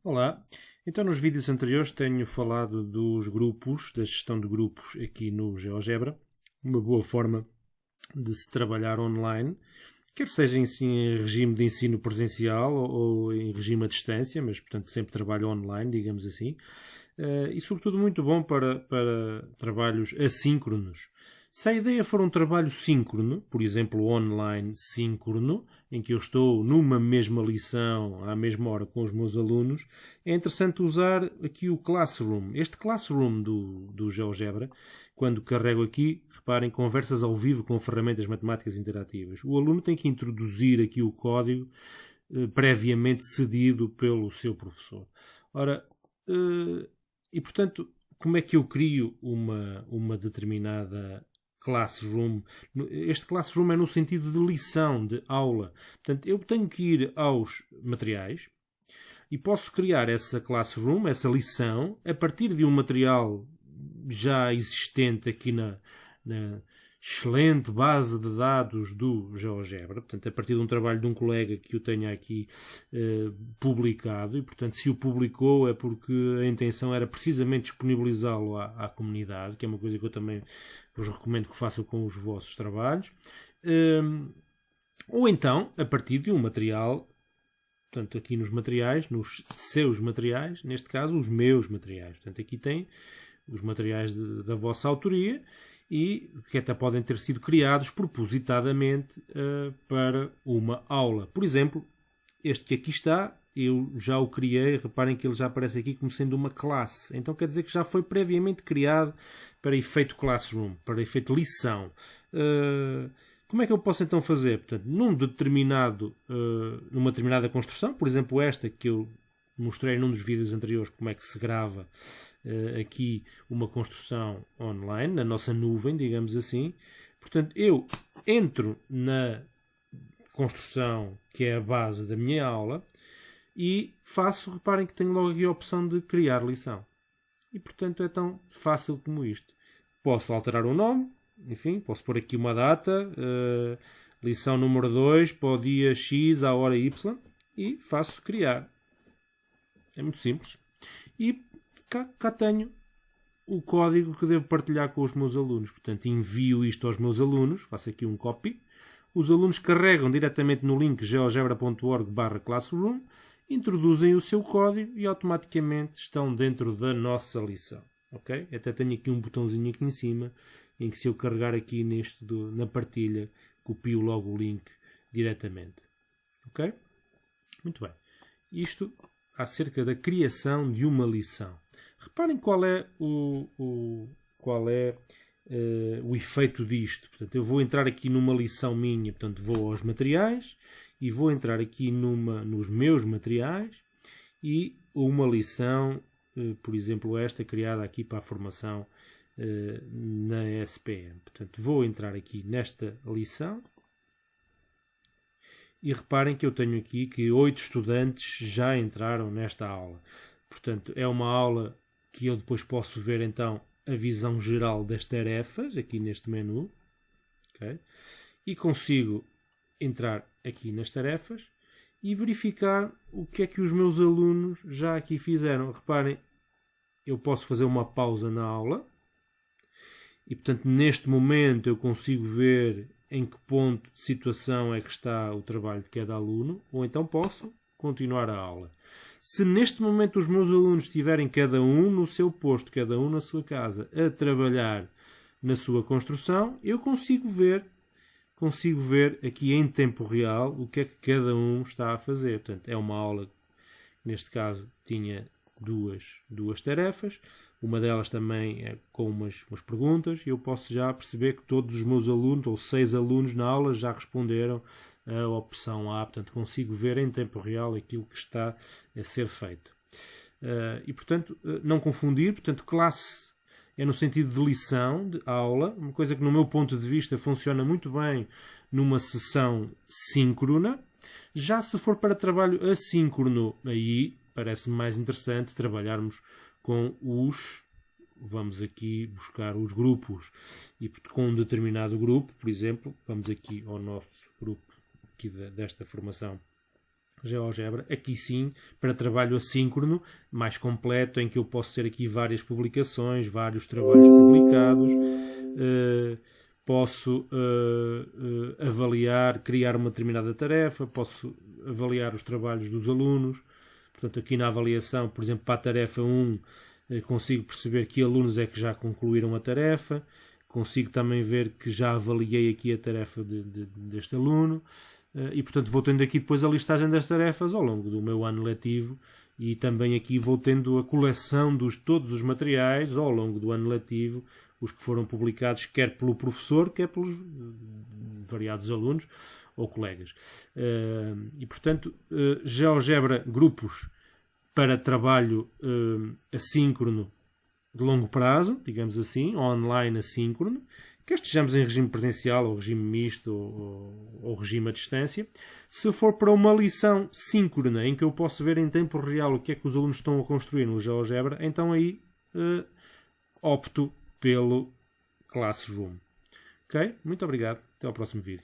Olá, então nos vídeos anteriores tenho falado dos grupos, da gestão de grupos aqui no GeoGebra, uma boa forma de se trabalhar online, quer seja em regime de ensino presencial ou em regime à distância, mas portanto sempre trabalho online, digamos assim, e sobretudo muito bom para trabalhos assíncronos. Se a ideia for um trabalho síncrono, por exemplo online síncrono, em que eu estou numa mesma lição à mesma hora com os meus alunos, é interessante usar aqui o Classroom. Este Classroom do GeoGebra, quando carrego aqui, reparem, conversas ao vivo com ferramentas matemáticas interativas. O aluno tem que introduzir aqui o código previamente cedido pelo seu professor. Ora, e portanto, como é que eu crio uma determinada Classroom? Este Classroom é no sentido de lição, de aula. Portanto, eu tenho que ir aos materiais e posso criar essa Classroom, essa lição, a partir de um material já existente aqui na excelente base de dados do GeoGebra, portanto, a partir de um trabalho de um colega que o tenha aqui publicado, e, portanto, se o publicou é porque a intenção era precisamente disponibilizá-lo à comunidade, que é uma coisa que eu também vos recomendo que façam com os vossos trabalhos, ou então, a partir de um material, portanto, aqui nos materiais, nos seus materiais, neste caso, os meus materiais. Portanto, aqui tem os materiais da vossa autoria e que até podem ter sido criados propositadamente para uma aula. Por exemplo, este que aqui está, eu já o criei, reparem que ele já aparece aqui como sendo uma classe. Então quer dizer que já foi previamente criado para efeito Classroom, para efeito lição. Como é que eu posso então fazer? Portanto, numa determinada construção, por exemplo esta que eu mostrei num dos vídeos anteriores, como é que se grava aqui uma construção online, na nossa nuvem, digamos assim. Portanto, eu entro na construção que é a base da minha aula e reparem que tenho logo aqui a opção de criar lição. E, portanto, é tão fácil como isto. Posso alterar o nome, enfim, posso pôr aqui uma data, lição número 2, para o dia X, à hora Y, e faço criar. É muito simples. E cá tenho o código que devo partilhar com os meus alunos. Portanto, envio isto aos meus alunos, faço aqui um copy. Os alunos carregam diretamente no link geogebra.org/classroom, introduzem o seu código e automaticamente estão dentro da nossa lição. Okay? Até tenho aqui um botãozinho aqui em cima, em que se eu carregar aqui na partilha, copio logo o link diretamente. Ok? Muito bem. Isto acerca da criação de uma lição. Reparem qual é o efeito disto. Portanto, eu vou entrar aqui numa lição minha, portanto, vou aos materiais e vou entrar aqui nos meus materiais e uma lição, por exemplo, esta criada aqui para a formação na SPM. Portanto, vou entrar aqui nesta lição e reparem que eu tenho aqui que 8 estudantes já entraram nesta aula. Portanto, é uma aula que eu depois posso ver então a visão geral das tarefas, aqui neste menu. Okay? E consigo entrar aqui nas tarefas e verificar o que é que os meus alunos já aqui fizeram. Reparem, eu posso fazer uma pausa na aula e, portanto, neste momento eu consigo ver em que ponto de situação é que está o trabalho de cada aluno, ou então posso continuar a aula. Se neste momento os meus alunos estiverem cada um no seu posto, cada um na sua casa, a trabalhar na sua construção, eu consigo ver aqui em tempo real o que é que cada um está a fazer. Portanto, é uma aula que, neste caso, tinha duas tarefas. Uma delas também é com umas perguntas e eu posso já perceber que todos os meus alunos, ou 6 alunos na aula, já responderam a opção A. Portanto, consigo ver em tempo real aquilo que está a ser feito. E, portanto, não confundir. Portanto, classe é no sentido de lição, de aula, uma coisa que, no meu ponto de vista, funciona muito bem numa sessão síncrona. Já se for para trabalho assíncrono, aí parece-me mais interessante trabalharmos com vamos aqui buscar os grupos e com um determinado grupo, por exemplo, vamos aqui ao nosso grupo aqui desta formação GeoGebra, aqui sim, para trabalho assíncrono, mais completo, em que eu posso ter aqui várias publicações, vários trabalhos publicados, posso avaliar, criar uma determinada tarefa, posso avaliar os trabalhos dos alunos. Portanto, aqui na avaliação, por exemplo, para a tarefa 1, consigo perceber que alunos é que já concluíram a tarefa, consigo também ver que já avaliei aqui a tarefa deste aluno, e portanto vou tendo aqui depois a listagem das tarefas ao longo do meu ano letivo, e também aqui vou tendo a coleção de todos os materiais ao longo do ano letivo, os que foram publicados quer pelo professor, quer pelos variados alunos ou colegas. E portanto, GeoGebra grupos para trabalho assíncrono de longo prazo, digamos assim, online assíncrono, quer estejamos em regime presencial ou regime misto ou regime à distância. Se for para uma lição síncrona, em que eu posso ver em tempo real o que é que os alunos estão a construir no GeoGebra, então aí opto pelo Classroom. Ok? Muito obrigado. Até ao próximo vídeo.